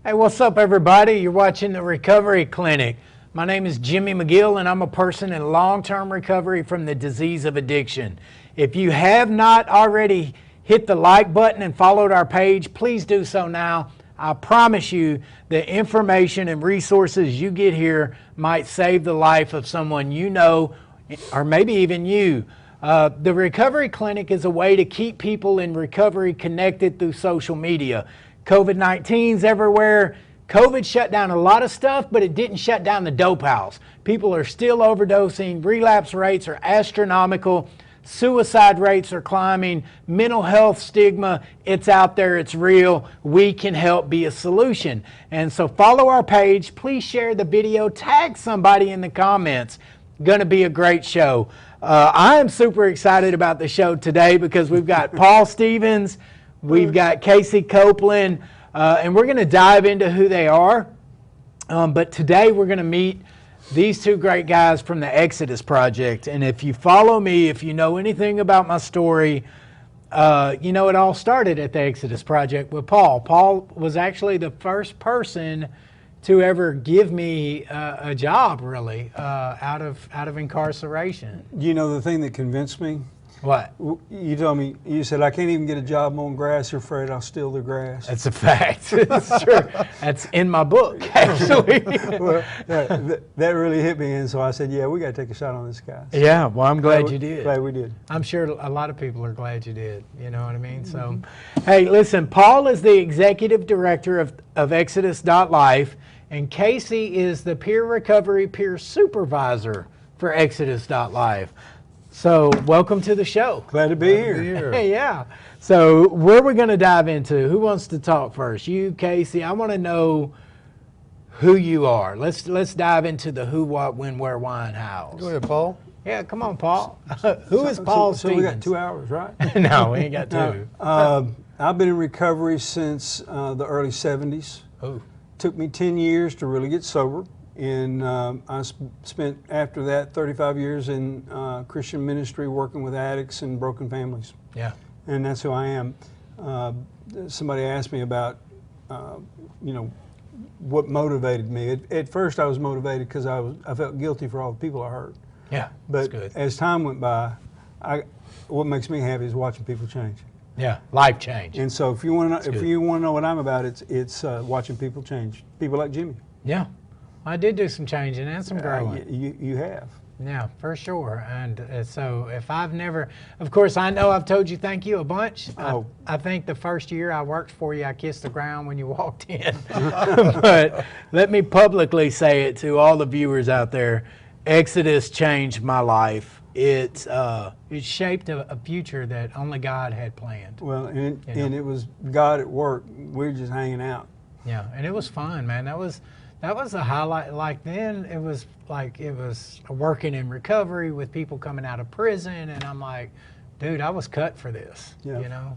Hey, what's up, everybody? You're watching the Recovery Clinic. My name is Jimmy McGill, and I'm a person in long-term recovery from the disease of addiction. If you have not already hit the like button and followed our page, please do so now. I promise you the information and resources you get here might save the life of someone you know, or maybe even you. The Recovery Clinic is a way to keep people in recovery connected through social media. COVID-19's everywhere. COVID shut down a lot of stuff, but it didn't shut down the dope house. People are still overdosing. Relapse rates are astronomical. Suicide rates are climbing. Mental health stigma, it's out there, it's real. We can help be a solution. And so follow our page. Please share the video. Tag somebody in the comments. Going to be a great show. I am super excited about the show today because we've got Paul Stevens, we've got Casey Copeland, and we're going to dive into who they are. But today we're going to meet these two great guys from the Exodus Project. And if you follow me, if you know anything about my story, you know it all started at the Exodus Project with Paul. Paul was actually the first person to ever give me a job, really, out of incarceration. You know the thing that convinced me? What? You told me, you said, I can't even get a job mowing grass. You're afraid I'll steal the grass. That's a fact. It's true. That's in my book, actually. Well, that really hit me, and so I said, yeah, we got to take a shot on this guy. So yeah, well, I'm glad you did. Glad we did. I'm sure a lot of people are glad you did. You know what I mean? So, hey, listen, Paul is the executive director of Exodus.Life, and Casey is the peer recovery peer supervisor for Exodus.Life. So welcome to the show. Glad to be here. Hey, yeah. So where are we going to dive into? Who wants to talk first? You, Casey. I want to know who you are. Let's dive into the who, what, when, where, why, and how. Go ahead, Paul. Yeah, come on, Paul. Who is Paul Stevens? So we got 2 hours, right? No, we ain't got two. I've been in recovery since the early 70s. Oh. Took me 10 years to really get sober. And I spent, after that, 35 years in Christian ministry working with addicts and broken families. Yeah. And that's who I am. Somebody asked me about, you know, what motivated me. At first I was motivated because I felt guilty for all the people I hurt. Yeah, but that's good. As time went by, what makes me happy is watching people change. Yeah, life change. And so if you want to know what I'm about, it's watching people change. People like Jimmy. Yeah. I did do some changing and some growing. You have. Yeah, for sure. And so if I've never, of course, I know I've told you thank you a bunch. Oh. I think the first year I worked for you, I kissed the ground when you walked in. But let me publicly say it to all the viewers out there. Exodus changed my life. It shaped a future that only God had planned. Well, and it was God at work. We were just hanging out. Yeah, and it was fun, man. That was a highlight. Like then, it was working in recovery with people coming out of prison, and I'm like, dude, I was cut for this, yeah. You know.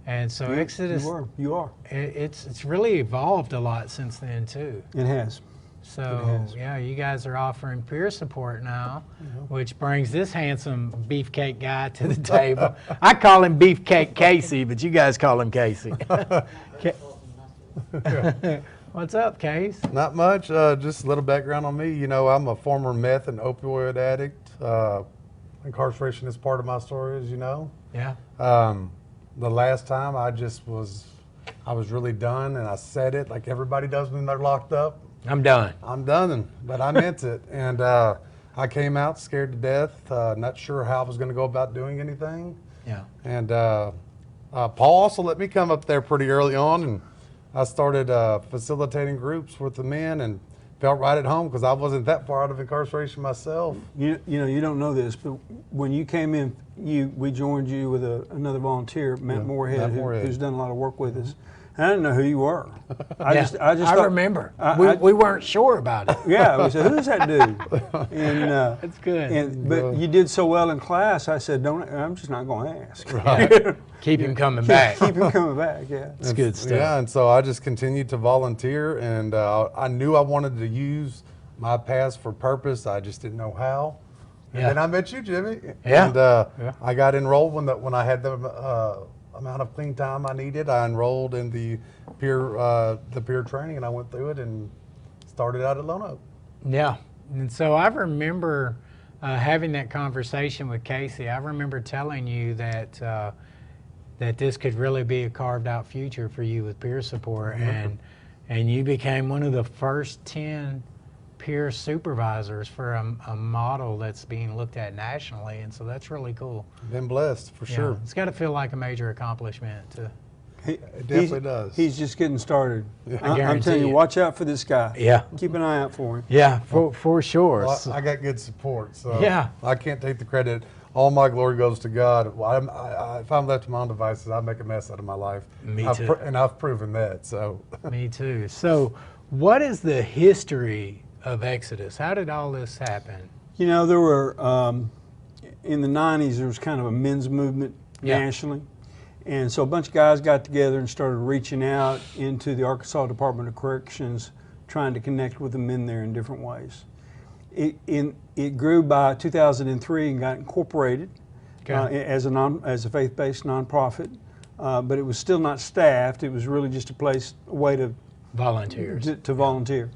And so Exodus, you are. It's really evolved a lot since then too. It has. So yeah, you guys are offering peer support now, which brings this handsome beefcake guy to the table. I call him Beefcake Casey, but you guys call him Casey. What's up, Case? Not much, just a little background on me. You know, I'm a former meth and opioid addict. Incarceration is part of my story, as you know. Yeah. The last time I was really done, and I said it like everybody does when they're locked up. I'm done. I'm done, but I meant it. And I came out scared to death, not sure how I was going to go about doing anything. Yeah. And Paul also let me come up there pretty early on, and I started facilitating groups with the men and felt right at home because I wasn't that far out of incarceration myself. You know, you don't know this, but when you came in, we joined you with another volunteer, Matt Moorhead, who's done a lot of work with us. And I didn't know who you were. I remember. We weren't sure about it. Yeah, we said, who's that dude? And that's good. But you did so well in class. I said, I'm just not going to ask. Right. Keep him coming back. Keep him coming back. Yeah, it's good stuff. Yeah, and so I just continued to volunteer, and I knew I wanted to use my past for purpose. I just didn't know how. And then I met you, Jimmy. Yeah. And I got enrolled when I had the amount of clean time I needed, I enrolled in the peer training, and I went through it and started out at Lone Oak. Yeah, and so I remember having that conversation with Casey. I remember telling you that that this could really be a carved out future for you with peer support, and you became one of the first 10 peer supervisors for a model that's being looked at nationally, and so that's really cool. Been blessed for sure. It's got to feel like a major accomplishment to. It definitely does. He's just getting started. I'm guarantee telling you, it. watch out for this guy. Yeah. Keep an eye out for him. Yeah, for sure. Well, I got good support, so Yeah. I can't take the credit. All my glory goes to God. If I'm left to my own devices, I make a mess out of my life. Me too. And I've proven that. So. Me too. So, what is the history of Exodus? How did all this happen? You know, there were, in the 90s, there was kind of a men's movement nationally. And so a bunch of guys got together and started reaching out into the Arkansas Department of Corrections, trying to connect with the men there in different ways. It grew by 2003 and got incorporated as a faith-based nonprofit, but it was still not staffed. It was really just a way to Volunteers. To volunteer.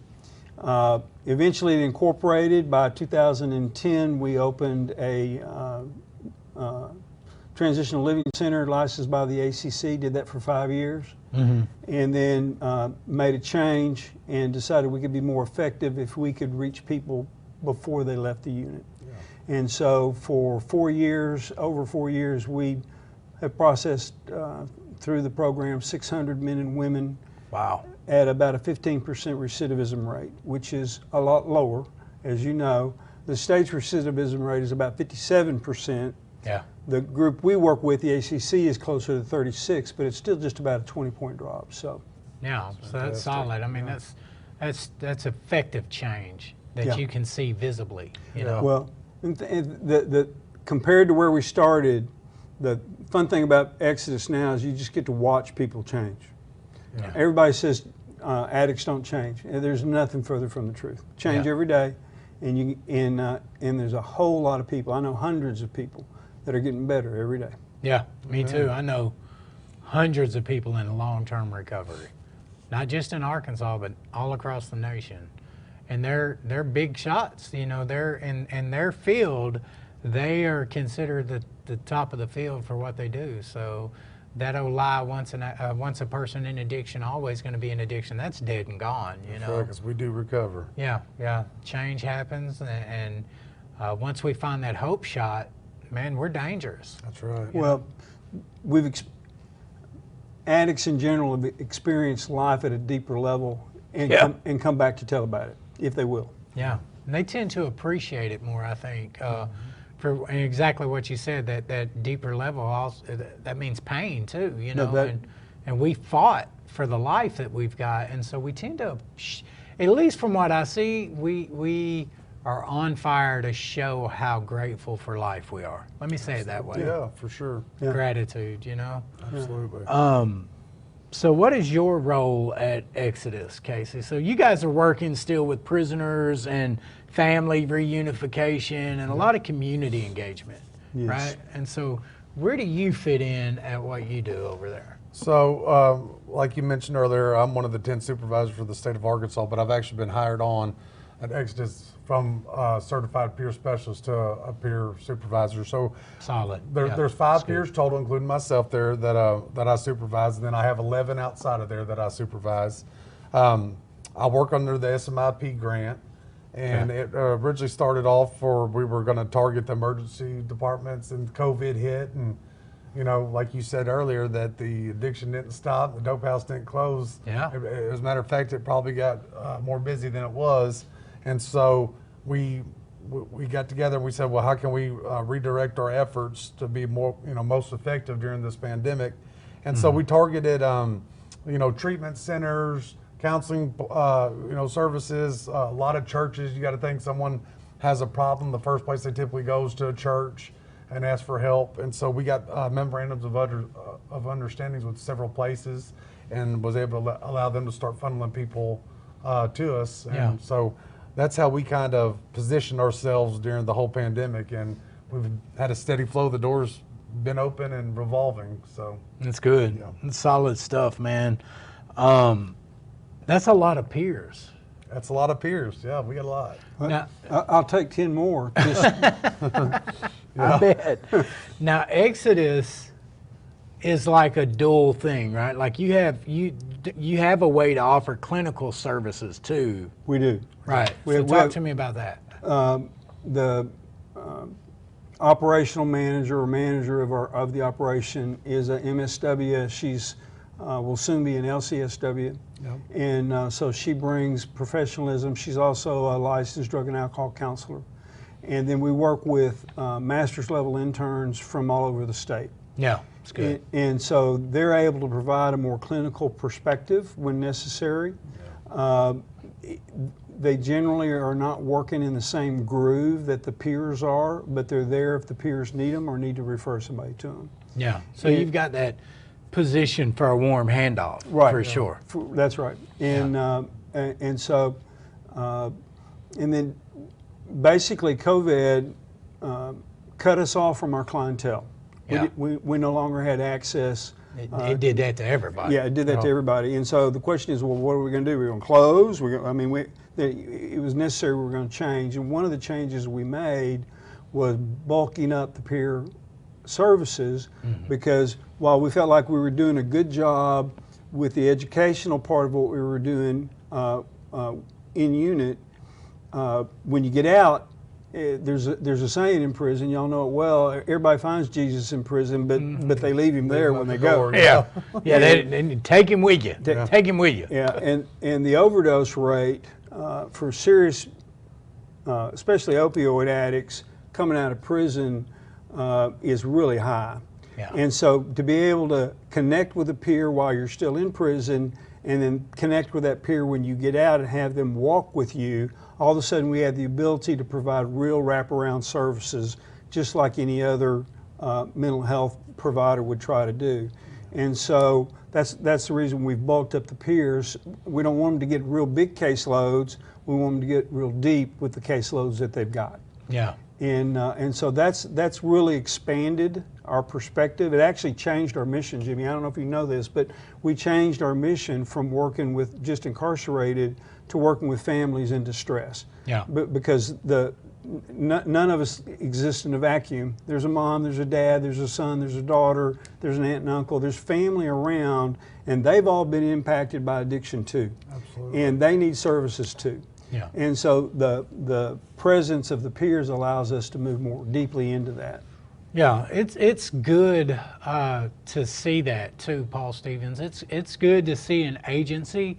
Eventually it incorporated. By 2010 we opened a Transitional Living Center licensed by the ACC, did that for 5 years, and then made a change and decided we could be more effective if we could reach people before they left the unit. And so for 4 years, over 4 years, we have processed through the program 600 men and women. Wow. At about a 15% recidivism rate, which is a lot lower. As you know, the state's recidivism rate is about 57%. Yeah. The group we work with, the ACC, is closer to 36, but it's still just about a 20-point drop. So, Yeah, so that's solid. I mean, that's effective change that you can see visibly. You know. well, compared to where we started, the fun thing about Exodus now is you just get to watch people change. Yeah. Everybody says addicts don't change, and there's nothing further from the truth. Change every day, and there's a whole lot of people. I know hundreds of people that are getting better every day. Yeah, me too. I know hundreds of people in long-term recovery, not just in Arkansas, but all across the nation. And they're big shots. You know, they're in their field. They are considered the top of the field for what they do. So that old lie, once a person in addiction, always going to be in addiction, that's dead and gone. You know, because we do recover. Yeah. Change happens, and once we find that hope shot, man, we're dangerous. That's right. Well, addicts in general have experienced life at a deeper level and come back to tell about it, if they will. Yeah, and they tend to appreciate it more, I think. For exactly what you said, that deeper level, also, that means pain too, you know, and we fought for the life that we've got, and so we tend to, at least from what I see, we are on fire to show how grateful for life we are. Let me say it that way. Yeah, for sure. Yeah. Gratitude, you know. Absolutely. So what is your role at Exodus, Casey? So you guys are working still with prisoners and family reunification and a lot of community engagement, right? And so where do you fit in at what you do over there? So, like you mentioned earlier, I'm one of the 10 supervisors for the state of Arkansas, but I've actually been hired on at Exodus from certified peer specialist to a peer supervisor. So solid. There's 5 peers total, including myself there that I supervise, and then I have 11 outside of there that I supervise. I work under the SMIP grant, and it originally started off we were going to target the emergency departments, and COVID hit, and you know, like you said earlier, that the addiction didn't stop, the dope house didn't close. Yeah. As a matter of fact, it probably got more busy than it was. And so we got together and we said, well, how can we redirect our efforts to be more, most effective during this pandemic? And so we targeted, treatment centers, counseling, services, a lot of churches. You got to think someone has a problem. The first place they typically go is to a church and ask for help. And so we got memorandums of understandings with several places and was able to allow them to start funneling people to us. And so that's how we kind of positioned ourselves during the whole pandemic, and we've had a steady flow. The doors been open and revolving. So That's good. Yeah. That's solid stuff, man. That's a lot of peers. that's a lot of peers. Yeah, we got a lot. Now, I'll take 10 more. Just, I bet. Now, Exodus is like a dual thing, right? Like you have a way to offer clinical services too, we do. right? We So have- talk to me about that. The operational manager or manager of the operation is a MSW. She's will soon be an LCSW, Yep. and so she brings professionalism. She's also a licensed drug and alcohol counselor, and then we work with master's level interns from all over the state. Yeah, it's good. And so they're able to provide a more clinical perspective when necessary. They generally are not working in the same groove that the peers are, but they're there if the peers need them or need to refer somebody to them. Yeah. So you've got that position for a warm handoff, Right. for sure. That's right. And so, and then basically COVID cut us off from our clientele. Yeah. We no longer had access. It did that to everybody. Yeah, it did that to everybody. And so the question is, well, what are we going to do? We're going to close? It was necessary we were going to change. And one of the changes we made was bulking up the peer services, because while we felt like we were doing a good job with the educational part of what we were doing in unit, when you get out, there's a saying in prison, y'all know it well, everybody finds Jesus in prison, but they leave him there when they go. Yeah. Yeah. They take him with you. Take him with you. Yeah, and the overdose rate for serious, especially opioid addicts coming out of prison is really high. Yeah. And so to be able to connect with a peer while you're still in prison, and then connect with that peer when you get out and have them walk with you, all of a sudden we have the ability to provide real wraparound services, just like any other mental health provider would try to do. And so that's the reason we've bulked up the peers. We don't want them to get real big caseloads. We want them to get real deep with the caseloads that they've got. Yeah. And so that's really expanded our perspective. It actually changed our mission, Jimmy. I don't know if you know this, but we changed our mission from working with just incarcerated to working with families in distress. Yeah. Because none of us exist in a vacuum. There's a mom, there's a dad, there's a son, there's a daughter, there's an aunt and uncle, there's family around, and they've all been impacted by addiction too. Absolutely. And they need services too. Yeah. And so the presence of the peers allows us to move more deeply into that. Yeah, it's good to see that too, Paul Stevens. It's good to see an agency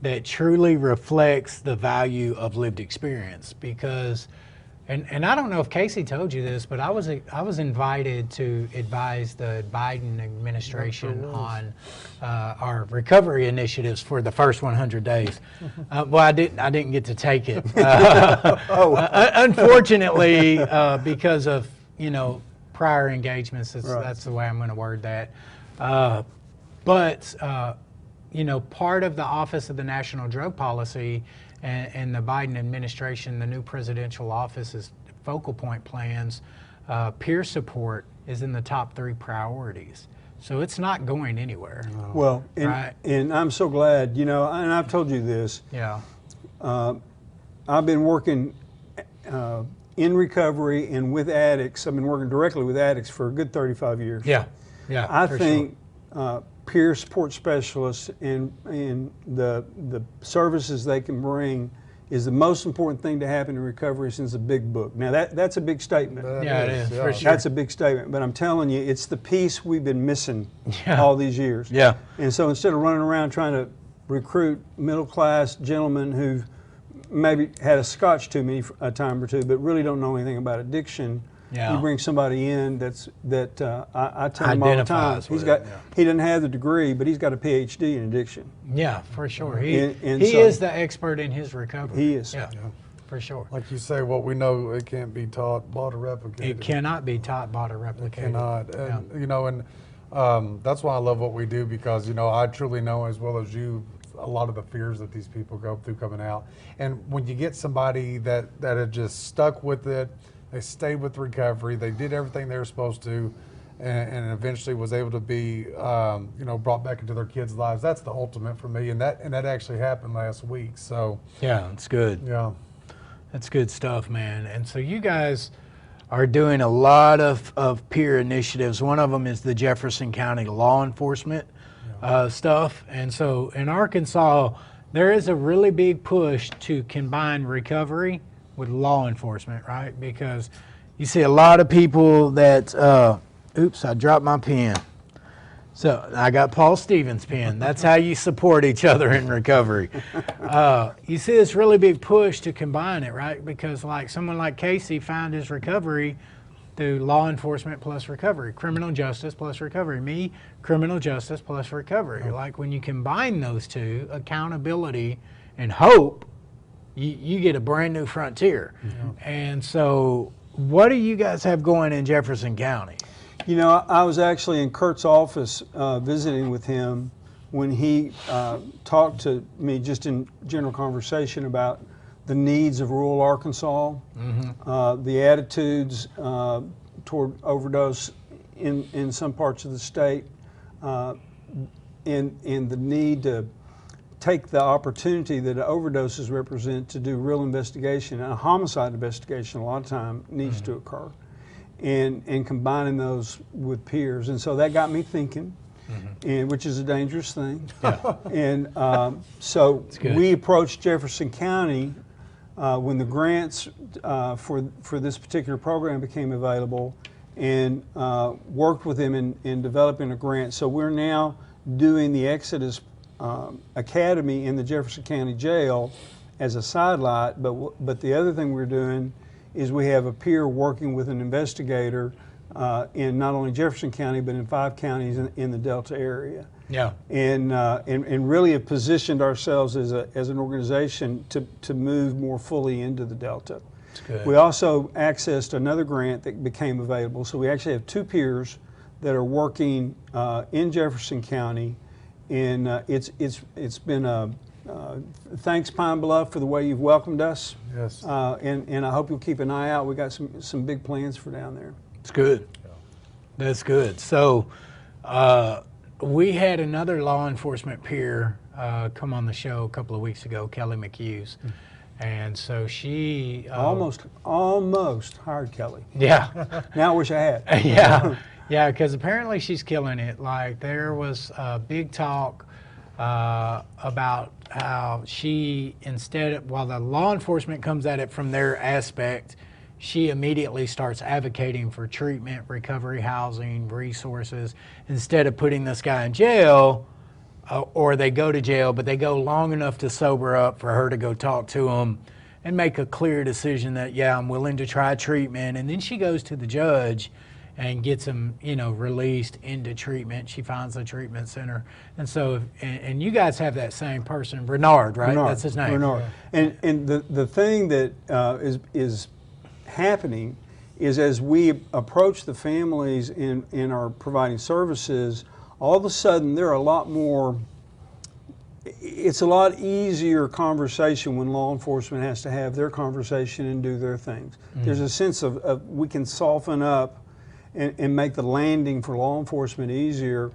that truly reflects the value of lived experience, because, and I don't know if Casey told you this, but I was invited to advise the Biden administration on our recovery initiatives for the first 100 days. Well, I didn't get to take it, unfortunately, because of prior engagements. That's the way I'm going to word that. But part of the Office of the National Drug Policy and the Biden administration, the new presidential office's focal point plans, peer support is in the top 3 priorities. So it's not going anywhere. Well, Right. and I'm so glad, and I've told you this, Yeah. I've been working in recovery and with addicts. I've been working directly with addicts for a good 35 years. Yeah. Yeah. I for think peer support specialists and the services they can bring is the most important thing to happen in recovery since the big book. Now that's a big statement. sure. Yeah, it is. For sure. That's a big statement, but I'm telling you, it's the piece we've been missing Yeah. all these years. Yeah. And so instead of running around trying to recruit middle-class gentlemen who've maybe had a scotch too many a time or two, but really don't know anything about addiction, Yeah. you bring somebody in that I tell him all the time. Identifies with He's got it, yeah. he doesn't have the degree, but he's got a PhD in addiction. Yeah, for sure. He And he so- is the expert in his recovery. He is. Yeah, for sure. Like you say, what we know, it can't be taught, bought, or replicated. It cannot be taught, bought, or replicated. Cannot. And, that's why I love what we do, because, I truly know, as well as you, a lot of the fears that these people go through coming out. And when you get somebody that had just stuck with it, they stayed with recovery, they did everything they were supposed to, and eventually was able to be, brought back into their kids' lives. That's the ultimate for me, and that actually happened last week. So Yeah, it's good. yeah, That's good stuff, man. And so you guys are doing a lot of peer initiatives. One of them is the Jefferson County law enforcement stuff. And so in Arkansas, there is a really big push to combine recovery with law enforcement, right? Because you see a lot of people that, oops, I dropped my pen. So I got Paul Stevens' pen. That's how you support each other in recovery. You see this really big push to combine it, right? Because like someone like Casey found his recovery through law enforcement plus recovery, criminal justice plus recovery. Me, criminal justice plus recovery. Like when you combine those two, accountability and hope, you get a brand new frontier. And so what do you guys have going in Jefferson County? You know, I was actually in Kurt's office visiting with him when he talked to me just in general conversation about the needs of rural Arkansas, the attitudes toward overdose in some parts of the state, and the need to take the opportunity that overdoses represent to do real investigation. And a homicide investigation a lot of time needs to occur. And combining those with peers. And so that got me thinking, and which is a dangerous thing. And so we approached Jefferson County when the grants for this particular program became available, and worked with them in developing a grant. So we're now doing the Exodus Academy in the Jefferson County Jail as a sidelight, but the other thing we're doing is we have a peer working with an investigator in not only Jefferson County, but in 5 counties in the Delta area. Yeah. And really have positioned ourselves as an organization to move more fully into the Delta. That's good. We also accessed another grant that became available. So we actually have 2 peers that are working in Jefferson County, and it's been a thanks, Pine Bluff, for the way you've welcomed us. yes. And I hope you'll keep an eye out. We got some big plans for down there. It's good. That's good. So we had another law enforcement peer come on the show a couple of weeks ago, Kelly McHughes. And so she... almost hired Kelly. Yeah. Now I wish I had. Yeah, because apparently she's killing it. Like there was a big talk about how she, while the law enforcement comes at it from their aspect, she immediately starts advocating for treatment, recovery, housing, resources, instead of putting this guy in jail, or they go to jail, but they go long enough to sober up for her to go talk to him and make a clear decision that, yeah, I'm willing to try treatment. And then she goes to the judge and gets him, released into treatment. She finds a treatment center. And so, and you guys have that same person, Renard, right? Renard, that's his name. Renard. And the thing that is happening is as we approach the families in our providing services, all of a sudden there are a lot more, it's a lot easier conversation when law enforcement has to have their conversation and do their things. There's a sense of we can soften up and make the landing for law enforcement easier.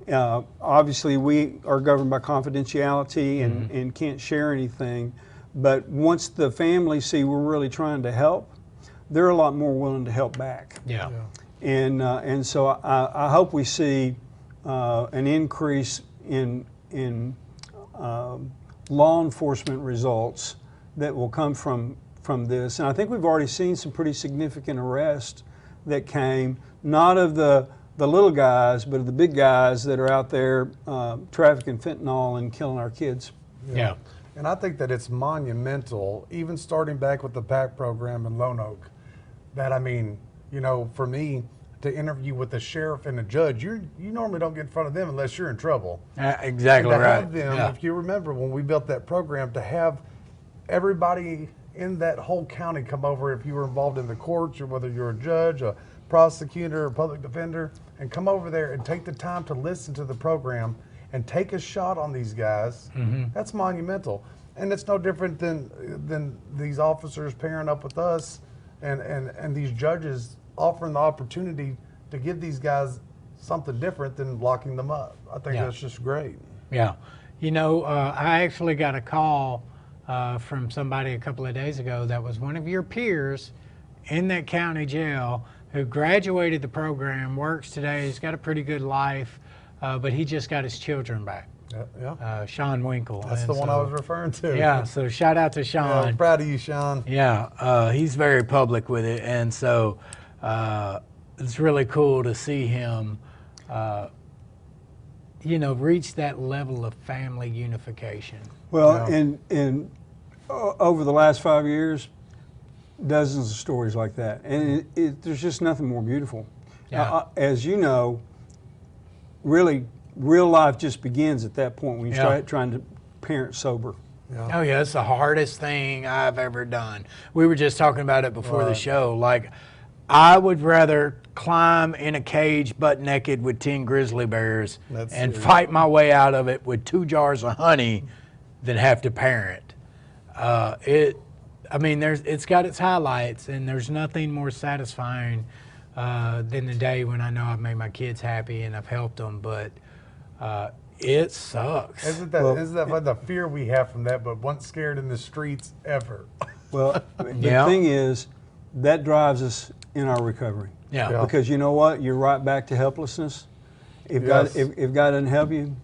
Obviously, we are governed by confidentiality and can't share anything. But once the families see we're really trying to help, they're a lot more willing to help back. Yeah. And so I hope we see an increase in law enforcement results that will come from this. And I think we've already seen some pretty significant arrests that came, not of the little guys, but of the big guys that are out there trafficking fentanyl and killing our kids. Yeah. And I think that it's monumental, even starting back with the PAC program in Lone Oak, that, I mean, for me to interview with the sheriff and the judge, you normally don't get in front of them unless you're in trouble. Exactly And to right. have them, if you remember when we built that program, to have everybody in that whole county come over, if you were involved in the courts or whether you're a judge, a prosecutor, or public defender, and come over there and take the time to listen to the program and take a shot on these guys, that's monumental. And it's no different than these officers pairing up with us and these judges offering the opportunity to give these guys something different than locking them up. I think Yeah. that's just great. Yeah. You know, I actually got a call from somebody a couple of days ago that was one of your peers in that county jail who graduated the program, works today, he's got a pretty good life, but he just got his children back. Yeah. Sean Winkle. That's the one I was referring to. Yeah, so shout out to Yeah, I'm Sean. proud of you, Sean. Yeah, he's very public with it, and so it's really cool to see him, you know, reach that level of family unification. Well, Yeah. and over the last 5 years, dozens of stories like that, and there's just nothing more beautiful. Yeah. As you know, really, real life just begins at that point when you Yeah. start trying to parent sober. Yeah. Oh yeah, it's the hardest thing I've ever done. We were just talking about it before the Right. show. Like, I would rather climb in a cage butt naked with 10 grizzly bears That's and serious. fight my way out of it with 2 jars of honey than have to parent. I mean, it's got its highlights, and there's nothing more satisfying than the day when I know I've made my kids happy and I've helped them. But it sucks. Isn't that what the fear we have from that, but once scared in the streets ever? Well, the Yeah. thing is, that drives us in our recovery. Yeah. Yeah. Because you know what? You're right back to helplessness. If Yes. God doesn't help you,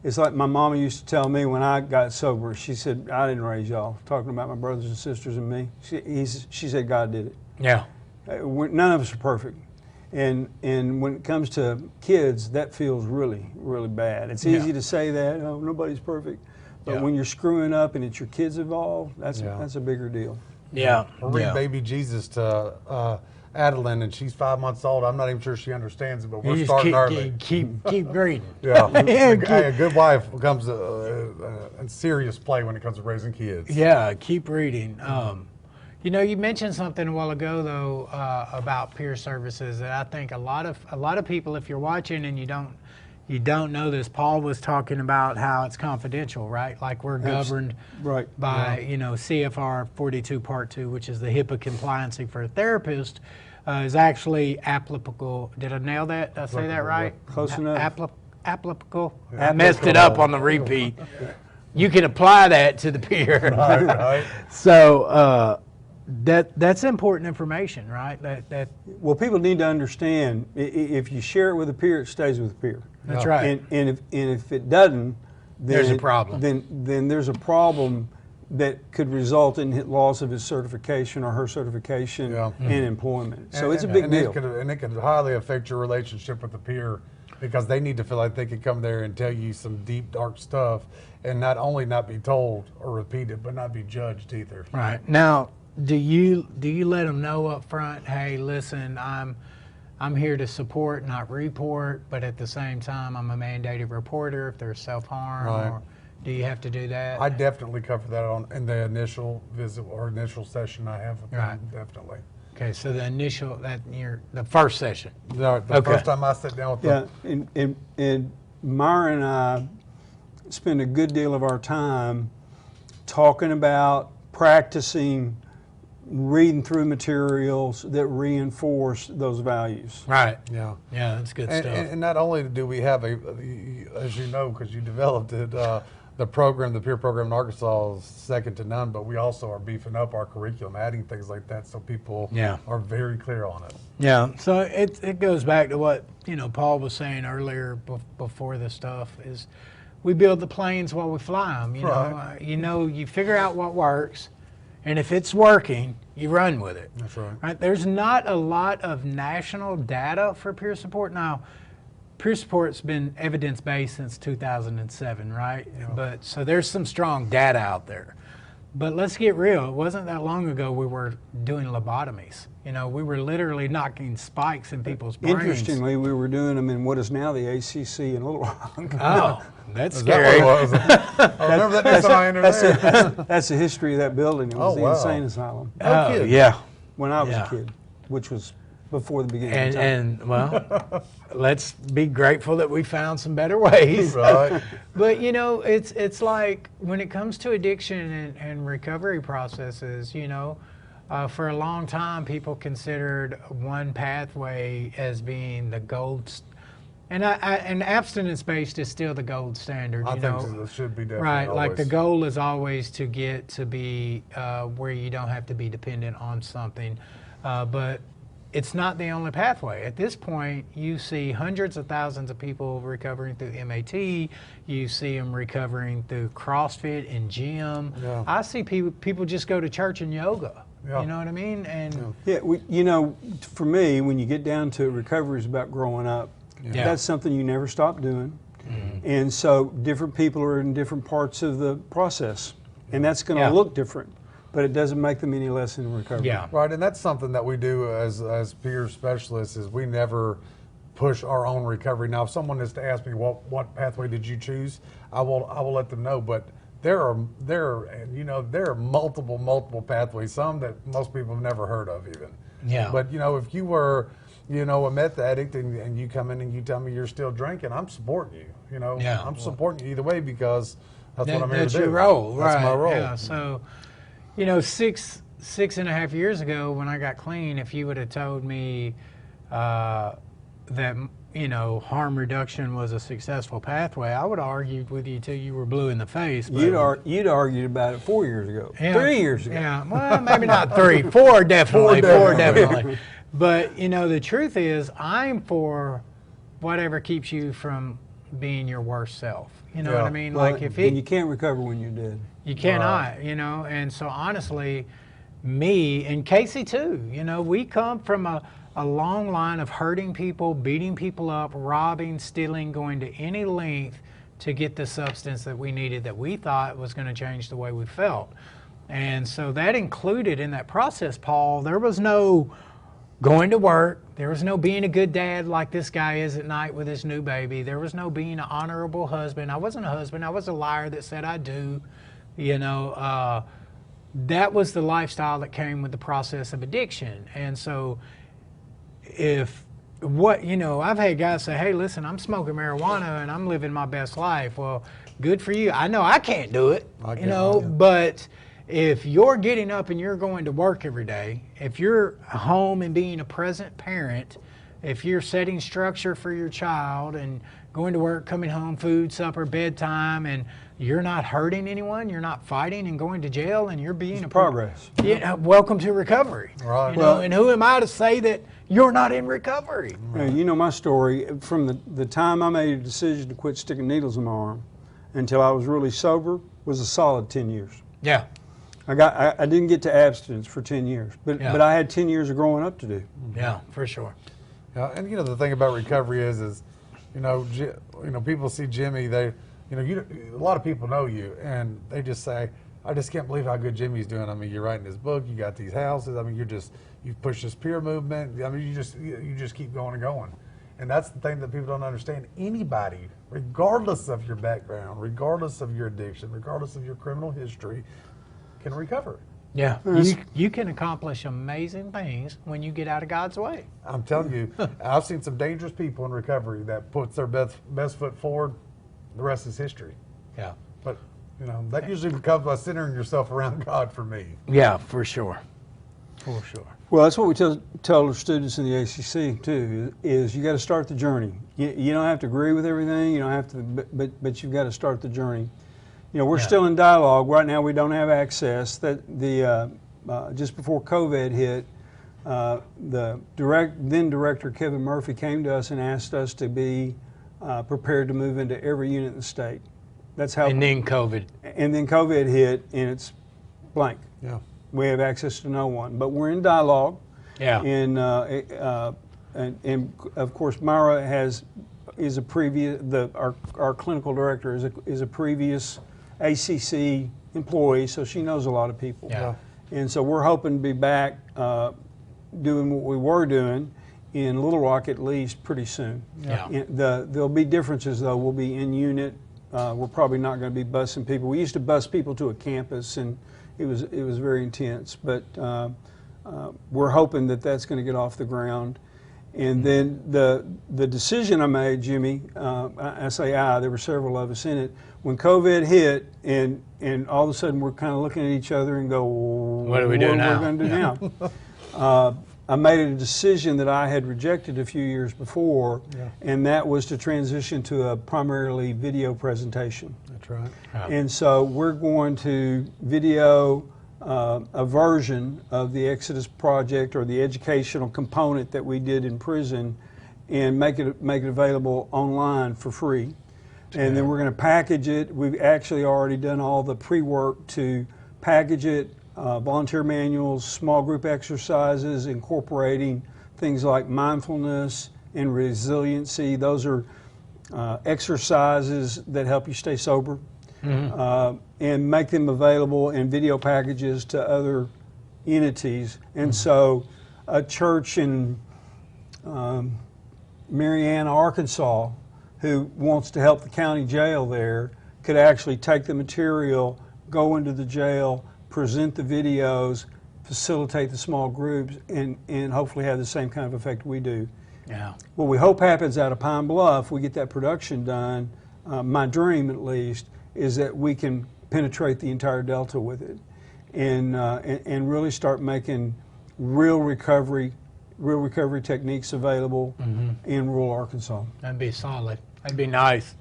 it's like my mama used to tell me when I got sober. She said, I didn't raise y'all, talking about my brothers and sisters and me. She said God did it. Yeah. None of us are perfect. And when it comes to kids, that feels really, really bad. It's easy Yeah. to say that, oh, nobody's perfect. But Yeah. when you're screwing up and it's your kids involved, that's Yeah. a bigger deal. Yeah. I read Yeah. Baby Jesus to Adeline, and she's 5 months old. I'm not even sure she understands it, but You we're just starting early. keep reading. Yeah. Yeah, Hey, a good wife becomes a serious play when it comes to raising kids. Yeah, keep reading. You know, you mentioned something a while ago though about peer services that I think a lot of people, if you're watching and you don't know this, Paul was talking about how it's confidential, right? Like we're governed Right. by you know CFR 42 Part 2, which is the HIPAA compliancy for a therapist, is actually applicable. Did I nail that? Did I say that right? Close enough. Applicable. I messed it up on the repeat. You can apply that to the peer. Right. So that's important information, right? That Well, people need to understand if you share it with a peer, it stays with a peer. that's Yeah. right. And if it doesn't, then There's a problem. Then there's a problem that could result in loss of his certification or her certification Yeah. and employment. So it's a big deal. It could highly affect your relationship with the peer because they need to feel like they can come there and tell you some deep, dark stuff and not only not be told or repeated, but not be judged either. Right. Now, do you let them know up front, hey, listen, I'm here to support, not report, but at the same time, I'm a mandated reporter if there's self-harm? Right. Or do you have to do that? I definitely cover that in the initial visit or initial session I have with them, Right. definitely. Okay, so the first session. The Okay. first time I sit down with Yeah, them, and Myra and I spend a good deal of our time talking about practicing reading through materials that reinforce those values. Right. yeah. Yeah, that's good And, stuff. and not only do we have as you know, because you developed it, the program, the peer program in Arkansas is second to none, but we also are beefing up our curriculum, adding things like that so people Yeah. are very clear on it. Yeah, so it goes back to what Paul was saying earlier before this stuff is we build the planes while we fly them. Right. You figure out what works, and if it's working, you run with it. That's right. Right? There's not a lot of national data for peer support now. Peer support's been evidence-based since 2007, right? Yeah. But so there's some strong data out there. But let's get real. It wasn't that long ago we were doing lobotomies. We were literally knocking spikes in people's brains. Interestingly, we were doing them in what is now the ACC in Little Rock. Oh, that's Is scary. that what it was? I remember that next time I entered there. That's the history of that building. It was Oh, the wow. insane asylum Oh, kidding. yeah. when I was Yeah. a kid, which was before the beginning of time. And well, let's be grateful that we found some better ways. Right. But it's like when it comes to addiction and recovery processes, for a long time people considered one pathway as being the And abstinence-based is still the gold standard. I you think know? it should be definitely Right, always. like the goal is always to get to be where you don't have to be dependent on something, but it's not the only pathway. At this point, you see hundreds of thousands of people recovering through MAT. You see them recovering through CrossFit and gym. Yeah. I see people just go to church and yoga. Yeah. You know what I mean? And Yeah, you know, for me, when you get down to it, recovery is about growing up. Yeah. That's something you never stop doing. And so different people are in different parts of the process. And that's going to Yeah. look different, but it doesn't make them any less in recovery. yeah, Right, and that's something that we do as peer specialists is we never push our own recovery. Now, if someone is to ask me what pathway did you choose, I will let them know. But there are multiple pathways. Some that most people have never heard of even. Yeah. But if you were a meth addict and you come in and you tell me you're still drinking, I'm supporting you. Yeah. I'm supporting you either way because that's what I'm here that's to do. your role, That's right? my role. Yeah. So, 6.5 years ago when I got clean, if you would have told me that harm reduction was a successful pathway, I would have argued with you till you were blue in the face. But, You'd argued about it 4 years ago, yeah, 3 years ago. Yeah, well, maybe not 3, 4 definitely, four definitely. But the truth is, I'm for whatever keeps you from being your worst self. You know what I mean? Well, Like if and you can't recover when you're dead. you cannot, and so honestly, me and Casey too, we come from a long line of hurting people, beating people up, robbing, stealing, going to any length to get the substance that we needed that we thought was going to change the way we felt. And so that included in that process, Paul, there was no going to work. There was no being a good dad like this guy is at night with his new baby. There was no being an honorable husband. I wasn't a husband. I was a liar that said I do. That was the lifestyle that came with the process of addiction. And so I've had guys say, hey, listen, I'm smoking marijuana and I'm living my best life. Well, good for you. I know I can't do it, but if you're getting up and you're going to work every day, if you're home and being a present parent, if you're setting structure for your child and going to work, coming home, food, supper, bedtime, and you're not hurting anyone, you're not fighting and going to jail, and you're being a Progress. Yeah, welcome to recovery. Right. And who am I to say that you're not in recovery? You know my story. From the time I made a decision to quit sticking needles in my arm until I was really sober was a solid 10 years. Yeah. I didn't get to abstinence for 10 years, but Yeah. but I had 10 years of growing up to do. Yeah, for sure. Yeah, and the thing about recovery is people see Jimmy. They, a lot of people know you, and they just say, "I just can't believe how good Jimmy's doing." I mean, you're writing this book, you got these houses. I mean, you've pushed this peer movement. I mean, you just keep going and going, and that's the thing that people don't understand. Anybody, regardless of your background, regardless of your addiction, regardless of your criminal history, can recover. Yeah, you can accomplish amazing things when you get out of God's way. I'm telling you, I've seen some dangerous people in recovery that puts their best foot forward. The rest is history. Yeah. But, that usually comes by centering yourself around God for me. Yeah, for sure. For sure. Well, that's what we tell our students in the ACC too. Is you got to start the journey. You don't have to agree with everything. You don't have to, but you've got to start the journey. We're still in dialogue right now. We don't have access. That just before COVID hit, the then director Kevin Murphy came to us and asked us to be prepared to move into every unit in the state. That's how. And then COVID. And then COVID hit, and it's blank. Yeah. We have access to no one, but we're in dialogue. Yeah. And of course, Myra is a previous our clinical director is a previous ACC employee, so she knows a lot of people. Yeah. And so we're hoping to be back doing what we were doing in Little Rock at least pretty soon. Yeah. There'll be differences though. We'll be in unit. We're probably not going to be busing people. We used to bus people to a campus, and it was very intense. But we're hoping that that's going to get off the ground. And then the decision I made, Jimmy, I say there were several of us in it. When COVID hit, and all of a sudden we're kind of looking at each other and go, What do we do now? What are we going to do now? I made a decision that I had rejected a few years before, and that was to transition to a primarily video presentation. That's right. Yeah. And so we're going to video a version of the Exodus project or the educational component that we did in prison, and make it available online for free. And then we're going to package it. We've actually already done all the pre-work to package it, volunteer manuals, small group exercises, incorporating things like mindfulness and resiliency. Those are exercises that help you stay sober, and make them available in video packages to other entities. And so a church in Marianna, Arkansas, who wants to help the county jail there, could actually take the material, go into the jail, present the videos, facilitate the small groups, and hopefully have the same kind of effect we do. Yeah. What we hope happens out of Pine Bluff, we get that production done, my dream at least, is that we can penetrate the entire Delta with it, and really start making real recovery techniques available in rural Arkansas. That'd be solid. That'd be nice.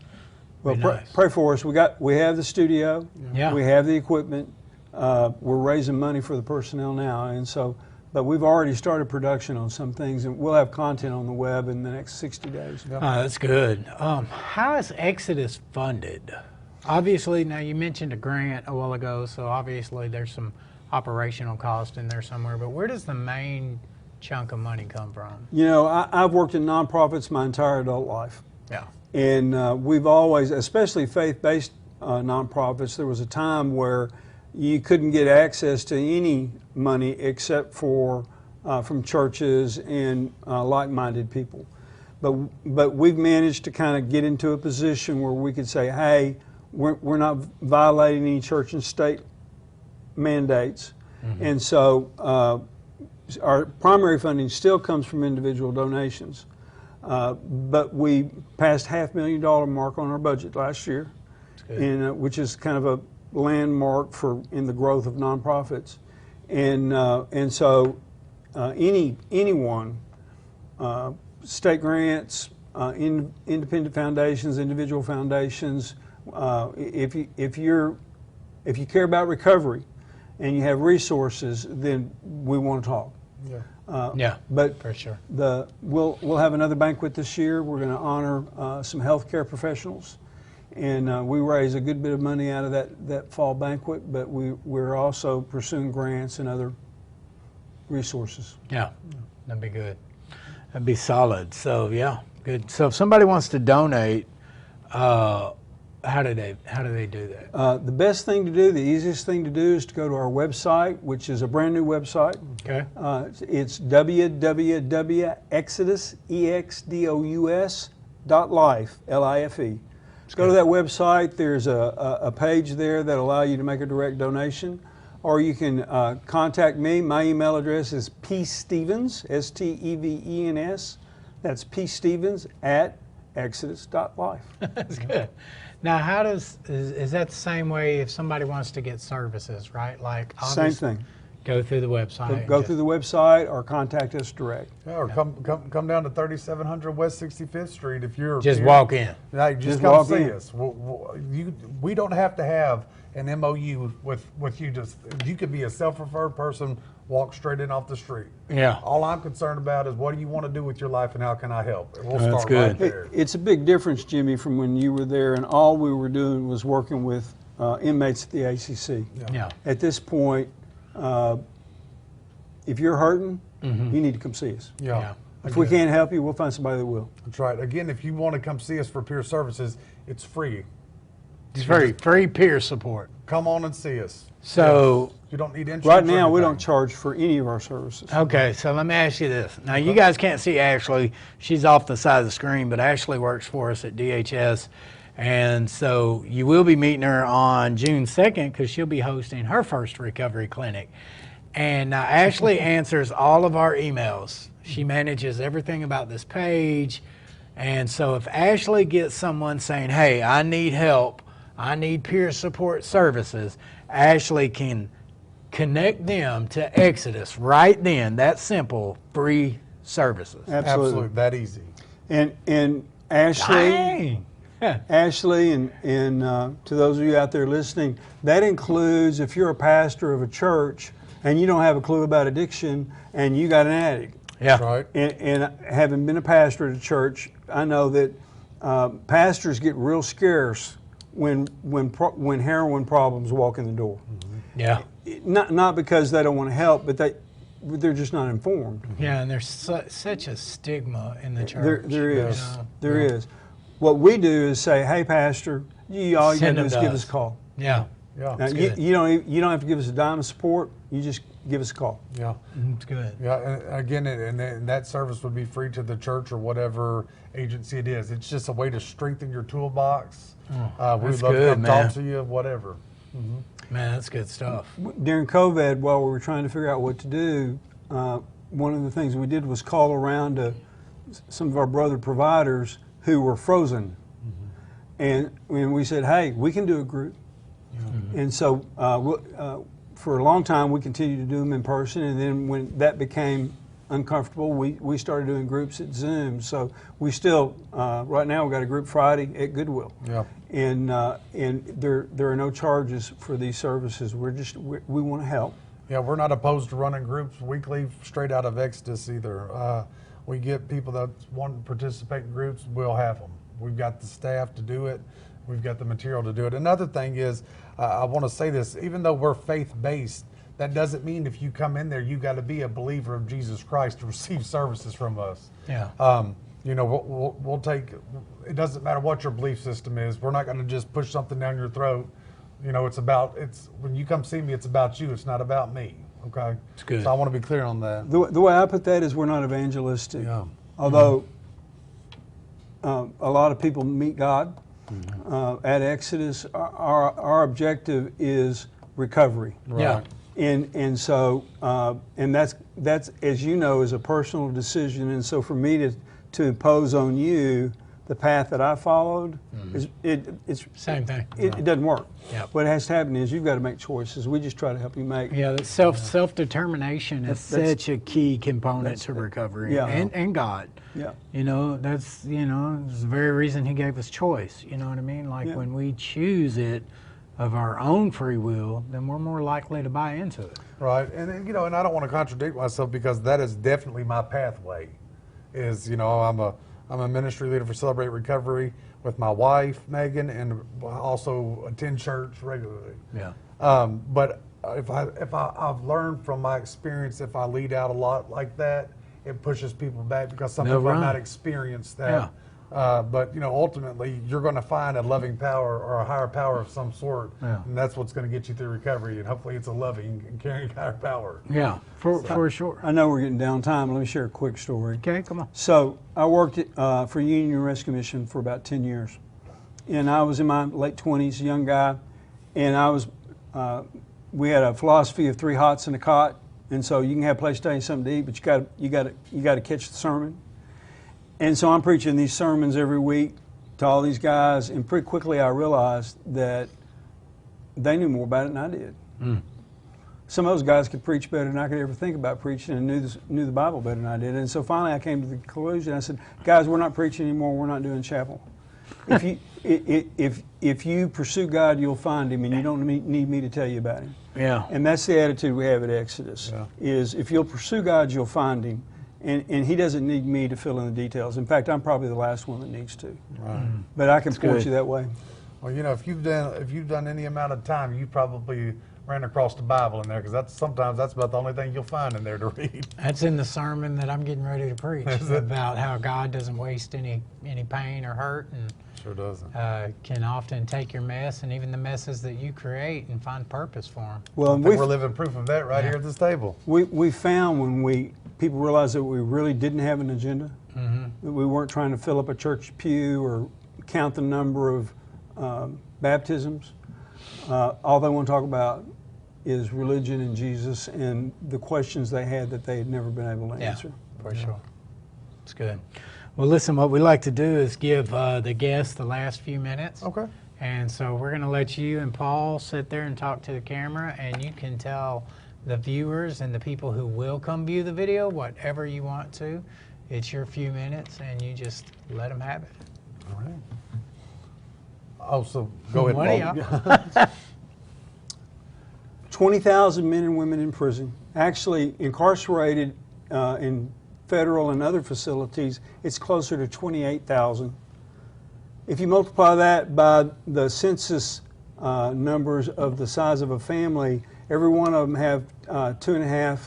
Well, Be nice. pray for us. We have the studio. Yeah. We have the equipment. We're raising money for the personnel now, and so, but we've already started production on some things, and we'll have content on the web in the next 60 days. Oh, that's good. How is Exodus funded? Obviously, now you mentioned a grant a while ago, so obviously there's some operational cost in there somewhere, but where does the main chunk of money come from? You know, I've worked in nonprofits my entire adult life. Yeah. And we've always, especially faith-based nonprofits, there was a time where you couldn't get access to any money except for from churches and like-minded people. But we've managed to kind of get into a position where we could say, hey, we're not violating any church and state mandates. And so our primary funding still comes from individual donations. But we passed $500,000 mark on our budget last year, and which is kind of a landmark in the growth of nonprofits, and so anyone, state grants, independent foundations, individual foundations, if you care about recovery and you have resources, then we want to talk. Yeah, but for sure. We'll have another banquet this year. We're going to honor some healthcare professionals, and we raise a good bit of money out of that fall banquet. But we're also pursuing grants and other resources. Yeah, that'd be good. That'd be solid. So yeah, good. So if somebody wants to donate, how do they do that? The best thing to do, the easiest thing to do, is to go to our website, which is a brand new website. Okay. It's www.exodus.life, L-I-F-E. Go to that website. There's a page there that will allow you to make a direct donation, or you can contact me. My email address is pstevens, S-T-E-V-E-N-S. That's pstevens at Exodus.Life. That's good. Now, is that the same way if somebody wants to get services, right? Like Same thing. Go through the website. Go through the website or contact us direct. Yeah, or come down to 3700 West 65th Street if you're Just walk in. Yeah, just come walk see in. us. We don't have to have an MOU with you. Just you could be a self-referred person, walk straight in off the street. Yeah. All I'm concerned about is what do you want to do with your life and how can I help? And we'll That's start good. right there. It's a big difference, Jimmy, from when you were there and all we were doing was working with inmates at the ACC. Yeah. At this point, if you're hurting, you need to come see us. Yeah. If we can't help you, we'll find somebody that will. That's right. Again, if you want to come see us for peer services, it's free. It's free peer support. Come on and see us. So You don't need insurance. Right or now, we anything. don't charge for any of our services. okay, so let me ask you this. Now you guys can't see Ashley. She's off the side of the screen, but Ashley works for us at DHS. And so you will be meeting her on June 2nd because she'll be hosting her first recovery clinic. And now Ashley answers all of our emails. She manages everything about this page. And so if Ashley gets someone saying, hey, I need help, I need peer support services, Ashley can connect them to Exodus right then. That simple, free services. Absolutely, that easy. And Ashley, Dang. Ashley, and to those of you out there listening, that includes if you're a pastor of a church and you don't have a clue about addiction and you got an addict. Yeah. Right. And having been a pastor at a church, I know that pastors get real scarce when heroin problems walk in the door. Yeah. Not because they don't want to help, but they're just not informed. Yeah, and there's such a stigma in the church. There is. You know? There is. What we do is say, hey, pastor, all you got to do is give us a call. Yeah. Yeah. Now, you don't have to give us a dime of support. You just give us a call. Yeah. It's good. Yeah, and again, and that service would be free to the church or whatever agency it is. It's just a way to strengthen your toolbox. We'd that's love to good, come man. talk to you, whatever. Man, that's good stuff. During COVID, while we were trying to figure out what to do, one of the things we did was call around to some of our brother providers who were frozen. And we said, hey, we can do a group. And so for a long time, we continued to do them in person. And then when that became uncomfortable, we started doing groups at Zoom. So we still, right now, we've got a group Friday at Goodwill. Yeah. And there are no charges for these services. We want to help. Yeah, we're not opposed to running groups weekly straight out of Exodus either. We get people that want to participate in groups, we'll have them. We've got the staff to do it. We've got the material to do it. Another thing is, I want to say this, even though we're faith-based, that doesn't mean if you come in there, you got to be a believer of Jesus Christ to receive services from us. Yeah. You know, we'll take, it doesn't matter what your belief system is. We're not going to just push something down your throat. You know, when you come see me, it's about you. It's not about me. Okay. It's good. So I want to be clear on that. The way I put that is we're not evangelistic. Yeah. Although a lot of people meet God at Exodus, our objective is recovery. Yeah. And so and that's as you know is a personal decision. And so for me to impose on you the path that I followed, it's Same thing. It doesn't work. Yep. What has to happen is you've got to make choices. We just try to help you make. Yeah, that self-determination is such a key component to recovery. Yeah. And God. Yeah. You know, it's the very reason He gave us choice. You know what I mean? Like Yeah. when we choose it of our own free will, then we're more likely to buy into it. Right. And, you know, and I don't want to contradict myself because that is definitely my pathway is, you know, I'm a ministry leader for Celebrate Recovery with my wife, Megan, and also attend church regularly. Yeah. But I've learned from my experience, if I lead out a lot like that, it pushes people back because some They'll people have run. not experienced that. But, you know, ultimately, you're going to find a loving power or a higher power of some sort. Yeah. And that's what's going to get you through recovery. And hopefully it's a loving and caring higher power. Yeah, for sure. I know we're getting down time. Let me share a quick story. Okay, come on. So I worked for Union Rescue Mission for about 10 years. And I was in my late 20s, a young guy. And we had a philosophy of 3 hots and a cot. And so you can have a place to stay and something to eat, but you got to catch the sermon. And so I'm preaching these sermons every week to all these guys, and pretty quickly I realized that they knew more about it than I did. Some of those guys could preach better than I could ever think about preaching, and knew the Bible better than I did. And so finally I came to the conclusion. I said, guys, we're not preaching anymore. We're not doing chapel. If you pursue God, you'll find Him, and you don't need me to tell you about Him. Yeah. And that's the attitude we have at Exodus, is if you'll pursue God, you'll find Him. And He doesn't need me to fill in the details. In fact, I'm probably the last one that needs to. Right. But I can That's point good. you that way. Well, you know, if you've done any amount of time, you probably ran across the Bible in there because sometimes that's about the only thing you'll find in there to read. That's in the sermon that I'm getting ready to preach Is it? about how God doesn't waste any pain or hurt, and Sure doesn't. can often take your mess and even the messes that you create and find purpose for them. Well, I think we're living proof of that right here at this table. we found when people realized that we really didn't have an agenda, that we weren't trying to fill up a church pew or count the number of baptisms. All they want to talk about is religion and Jesus and the questions they had that they had never been able to answer. For sure. It's good. Well, listen, what we like to do is give the guests the last few minutes. Okay. And so we're going to let you and Paul sit there and talk to the camera, and you can tell the viewers and the people who will come view the video, whatever you want to. It's your few minutes, and you just let them have it. All right. Also, go ahead, What do Paul. y'all- 20,000 men and women in prison. Actually, incarcerated in federal and other facilities, it's closer to 28,000. If you multiply that by the census numbers of the size of a family, every one of them have 2.5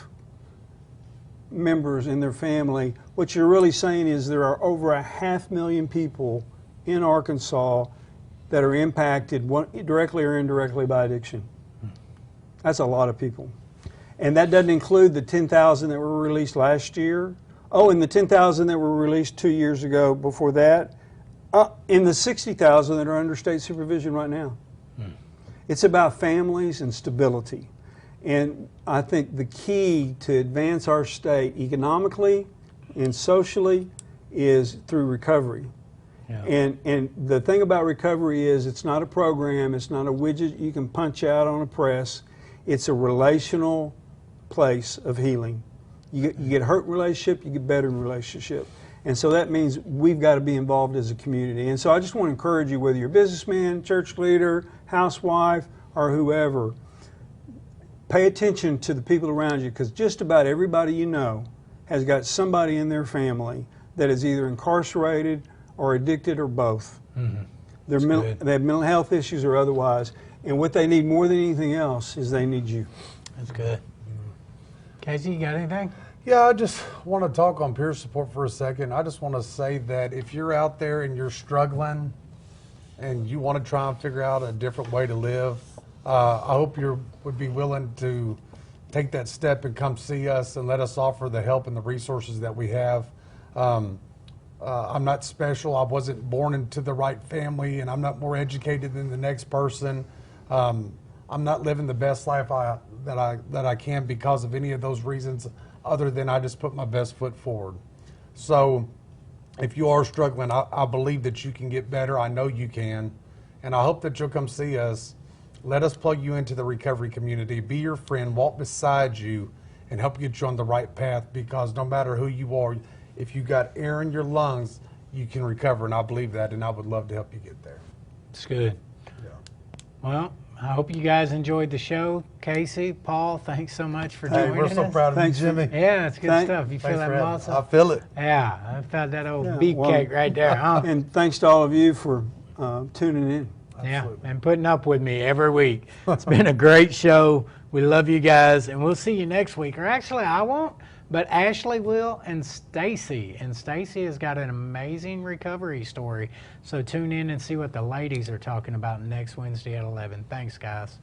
members in their family. What you're really saying is there are over 500,000 people in Arkansas that are impacted directly or indirectly by addiction. That's a lot of people. And that doesn't include the 10,000 that were released last year. Oh, and the 10,000 that were released 2 years ago before that. In the 60,000 that are under state supervision right now. It's about families and stability. And I think the key to advance our state economically and socially is through recovery. Yeah. And the thing about recovery is it's not a program, it's not a widget you can punch out on a press. It's a relational place of healing. You get hurt in relationship, you get better in relationship. And so that means we've got to be involved as a community. And so I just want to encourage you, whether you're a businessman, church leader, housewife, or whoever, pay attention to the people around you, because just about everybody you know has got somebody in their family that is either incarcerated or addicted or both. Mm-hmm. They have mental health issues or otherwise. And what they need more than anything else is they need you. That's good. Casey, you got anything? Yeah, I just want to talk on peer support for a second. I just want to say that if you're out there and you're struggling and you want to try and figure out a different way to live, I hope you would be willing to take that step and come see us and let us offer the help and the resources that we have. I'm not special. I wasn't born into the right family, and I'm not more educated than the next person. I'm not living the best life that I can because of any of those reasons, other than I just put my best foot forward. So if you are struggling, I believe that you can get better. I know you can. And I hope that you'll come see us. Let us plug you into the recovery community. Be your friend, walk beside you, and help get you on the right path, because no matter who you are, if you got air in your lungs, you can recover. And I believe that, and I would love to help you get there. It's good. Yeah. Well, I hope you guys enjoyed the show. Casey, Paul, thanks so much for Hey, joining we're so us. proud of Thanks, you, Jimmy. Yeah, it's good stuff. You feel Thanks that for having me. muscle? I feel it. Yeah, I felt that old Yeah, beefcake right there, huh? And thanks to all of you for tuning in. Yeah, Absolutely. and putting up with me every week. It's been a great show. We love you guys, and we'll see you next week. Or actually, I won't, but Ashley will, and Stacy. And Stacy has got an amazing recovery story. So tune in and see what the ladies are talking about next Wednesday at 11. Thanks, guys.